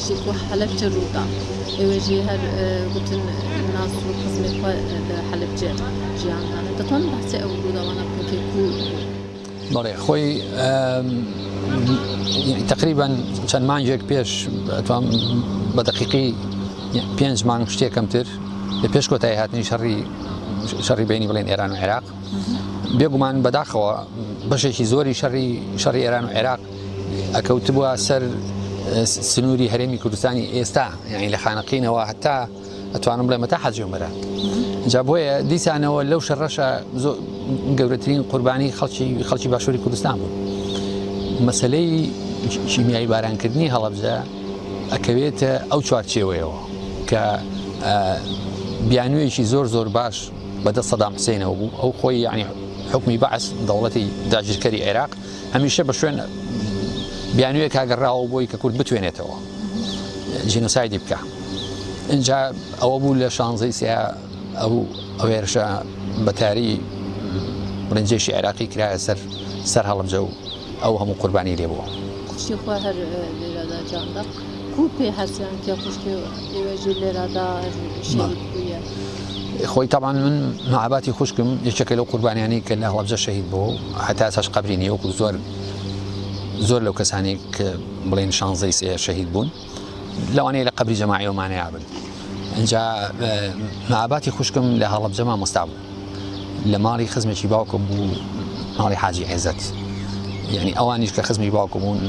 شكو حلب جرودا يواجه هر قلتن الناس وقسم حلب جيان أنا تطون بحث أولودا وأنا كنت بەڵێ خۆی تقریبا چەند مانجێک پێش بە دقیقی 5 مانگ شتێکەمتر لە پێش کۆتایی هاتنی شەڕی بینی بڵێن ئێران و عێراق بێگومان بەداخەوە بەشێکی زۆری شەڕی ئێران و عێراق ئەکەوتبووە سەر سنووری هەرێمی کوردستانی ئێستا یعنی لە خانەقینەوە هەتا ئەتوانم بڵێ مەتا حەجۆمەرە جا بۆیە دیسانەوە لەو شەڕەشە گەورەترین قوربانی خەڵکی باشووری کوردستان بوو مەسەلەی شیمیایی بارانکردنی هەڵەبجە ئەکەوێتە ئەو چوارچێوەیەوە کە بیانوویەکی زۆر باش بەدەست سەدام حوسێنەوە بوو ئەو خۆی یعنی حکمی بەعس دەوڵەتی داگیرکەری عێراق هەمیشە بە شوێن بیانوویەک کاگەڕاوە بۆی کە کورد بتوێنێتەوە جینۆسایدی بکە اینجا ئەوە بوو لە 16 سیا ئەو هێرشە بەتاری بڵێنجێشی عێراقی کرایە سەر هەڵەبجە و ئەو هەموو قوربانی لێ بووە خوشیخوا هەر لێرەدا جاندا کو پێ هەستیان کە خوشکی ئێوەژی لێرەدا شەهید بوویە خۆی تاوان من معاباتی خوشکم یەکێکە لەو قوربانیانی کە لە هەڵەبجە شەهید بوو هەتا ئێستاش قەبری نییە وەکو زۆر لەو کەسانی کە بڵێن 16 سێ شەهید بوون لەوانەیە لە قەبری جەماعیەوەمانەیە بن اینجا معاباتی خوشکم لە هەڵەبجە مامۆستا بوو لە ماڵی خزمێکی باوکم بوو ماڵی حاجی عێزەت یعنی ئەوانیش کە خزمی باوکم بوون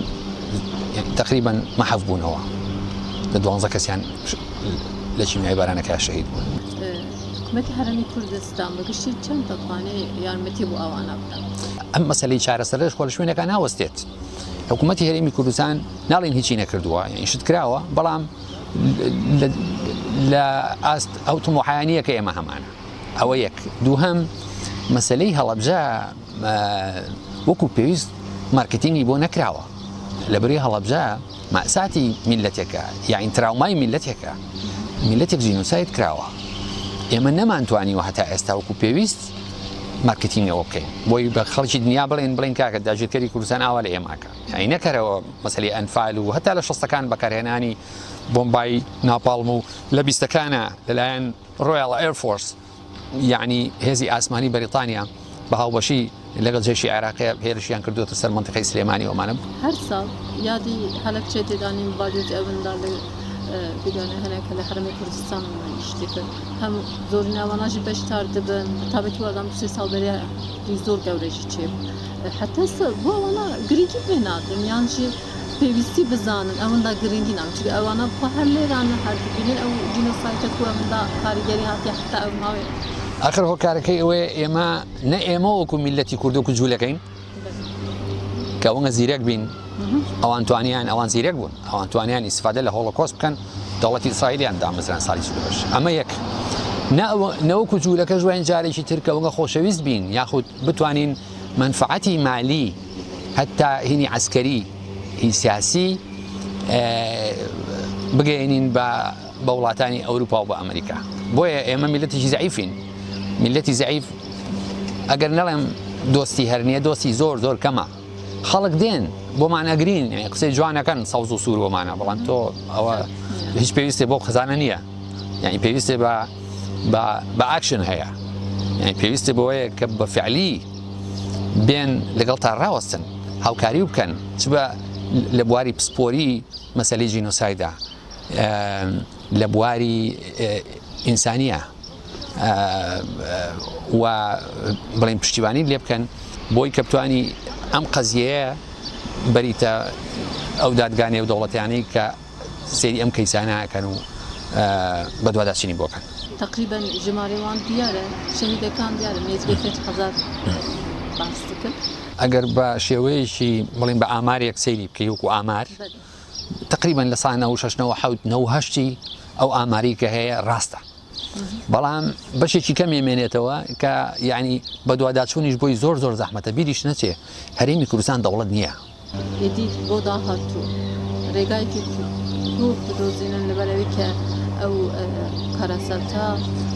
تقریبا مەحەف بوونەوە لە 12 کەسیان لە چیمیایی بارانەکە شەهید بوون حکومەتی هەرێمی کوردستان بەگشتی چەند دەتوانێت یارمەتی بۆ ئەوانە بدەن ئەم مەسەلەی چارەسەرش خۆ لە شوێنەکە ناوەستێت حکوومەتی هەرێمی کوردستان ناڵێن هیچی نەکردووە یعنی شت کراوە بەڵام لە ئاست ئەو تمۆحایانیە کە ئێمە هەمانە ئەوە یەک دووهەم مەسەلەی هەڵەبجە وەکو پێویست مارکتینگی بۆ نەکراوە لەبەری هەڵەبجە مەئساتی میلەتێکە یاین تراومای میلەتێکە میلەتێک جینۆساید کراوە ئێمە نەمانتوانیوە هەتا ئێستا وەکو پێویست مارکتینگەوە بکەین بۆی بە خەڵکی دنیا بڵێن کاکە داگیرکەری کوردستان ئاوا لە ئێماکە یعنی نەکەرەوە مەسەلەی ئەنفال و هەتا لە 60ەکان بەکارهێنانی بۆمبای ناپاڵم و لە 20ەکانە لەلایەن ڕۆیاڵ ئێرفۆرس یعنی هێزی ئاسمانی بەریتانیا بە هاوبەشی لەگەڵ جێشی عێراقی هێرشیان کردوتە سەر منتیقەی سلێمانی ئەومانە هەر ساڵ یادی هەڵەبجە تێدانین باجوج ئەوەندا لە بیگانە هەنێکە لە هەرێمی کوردستان شتی کرد هەم زۆر ناواناژی بەشدار دەبن تابەتی وەڵام 3 ساڵ بەریە زۆر گەورەشی چێ حتا بۆ ئەوانە گرنگی پێ نادرن یانجی پێویستی بزانن ئەوەندا گرنگی نامچ ئەوانە بخوا هەر لێرانە هەردبینن ئەو جینۆسایدە کووەمەندا کاریگەری هاتی حتا ئەو ماوێ ئاخر هۆکارەکەی ئەوەیە ئێمە نە ئێمە وەکو میلەتی کورد وەکو جوولەکەین کە ئەوەنە زیرەک بین ئەوان زیرەک بوون ئەوان توانیان ئیسفادە لە هۆڵۆکۆست بکەن دەوڵەتی ئیسرائیلیان دامەزران ساڵی 42 ئەمە یەک نەوەکو جوولەکە ژوێن جارێکی ترکە ئەوەنە خۆشەویست بین یاخود بتوانین منفعەتی مالی هەتا هینی عسکەری هی سیاسی بگەێنین بە وڵاتانی ئەوروپا و بە ئەمریکا بۆیە ئێمە میلەتێکی زەعیفین میلەتی زەعیف ئەگەر نەڵێم دۆستی هەرنیە دۆستی زۆر کەمە خەڵک دێن بۆمان ئەگرین قسەی جوانەکەن سەوز و سوور بۆمانە بەڵام تۆ ئەوە هیچ پێویستێ بۆ خزانە نییە یعنی پێویستێ بە ئاکشن هەیە یعنی پێویستێ بۆیە کە بە فعلی بێن لەگەڵ تا ڕاوەستن هاوکاری بکەن چ بە لە بواری پسپۆری مەسەلەی جینۆسایدا لە بواری ئینسانیە و بڵێن پشتیوانی لێ بکەن بۆی کە بتوانی ئەم قەزیەیە بەریتە ئەو دادگانێ و دەوڵەتیانەی کە سێری ئەم کەیسانەکەن و بە دوواداچینی بۆکەن تقریبا ژمارەوان دیارە شەهیدەکان دیارە مێزگەی 1000 باس کرد ئەگەر بە شێوەیەکی بڵین بە ئامارێک سەیری بکەی وەکو ئامار تقریبا لە ساڵ 96 ئەو ئاماری کە هەیە ڕاستە بەڵام بەشێکی کەم ئێمێنێتەوە کە یعنی بە دوواداچوونیش بۆی زۆر زەحمەتە بیریش نەچێ هەرێمی کوردستان دەوڵەت نییە یدی بۆ داهاتوو ڕێگایکی بدۆزینن لەبەرەوەی کە ئەو کارەسەتا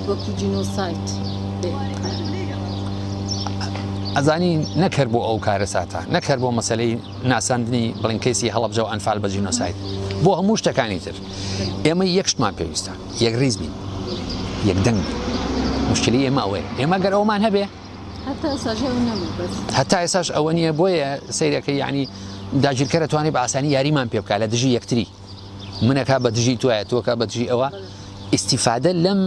وەکو جینۆسایت ئەزانی نەکرد بۆ ئەو کارەساتە نەکرد بۆ مەسەلەی ناساندنی بڵین کەیسی هەڵەبجە و ئەنفال بە جینۆسایت بۆ هەموو شتەکانی تر ئێمە یەک شتمان پێویستە یەک ڕیز بین یەک دەنگ بین مشکلی ئێمە ئەوەیە ئێمە گەر ئەومان هەبێ حتى ئێساژێ نەبوو بەس هەتا ئێساش ئەوە نییە بۆیە سیرەکە یعنی داگیرکەرە توانێت بە ئاسانی یاریمان پێ بکات لە دژی یەکتری منەکە بە دژی توایە تۆکە بە دژی ئەوە ئیسیفادە لەم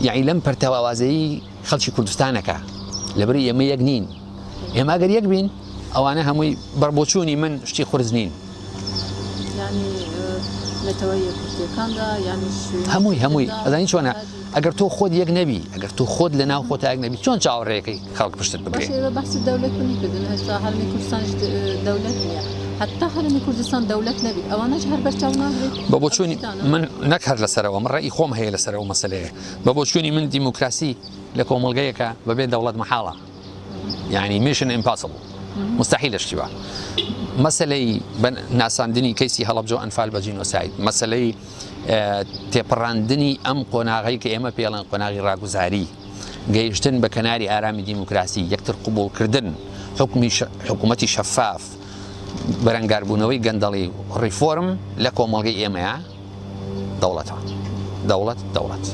یعنی لەم پەرتەوازایی خەڵکی کوردستانەکە لەبەری ئێمە یەک نین ئێمە ئەگەر یەک بین ئەوانە هەمووی بەربۆچوونی من شتی خورز نین ینی نەتەوەی یەکگرتوەکاندا ینی هەمووی ئەزانی چۆنە ئەگەر تۆ خۆت یەک نەبی ئەگەر تۆ خۆت لە ناو خۆت یەک نەبی چۆن چاوەڕێیەکەی خەڵک پشتت بگرێت باشێ بەحسی دەولەت کردن هێستا هەرمی کوردستانیش دەولەت نییە حتى هەرمی کوردستان دەولەت نەبی ئەوانەش هەر بەرچاو ناگرێت بە بۆچوونی من نەک هەر لەسەرەوە من ڕێی خۆم هەیە لەسەرەوە مەسەلەیە بە بۆچوونی من دیموکراسی لە کۆمەڵگەیەکە بەبێ دەوڵەت مەحاڵە یعنی میشن امپاسبل مستحیل شتیوە مەسەلەی ناساندنی کەیسی هەڵەبجە و ئەنفال بە جینۆساید مەسەلەی تێپەڕاندنی ئەم قۆناغی کە ئێمە پێڵێن قۆناغی ڕاگوزاری گەیشتن بە کەناری ئارامی دیموکراسی یەکتر قبولکردن حکوومەتی شەفاف بەرەنگاربوونەوەی گەندەڵی ڕیفۆرم لە کۆمەڵگەی ئێمەیە دەوڵەتەوە دەوڵەت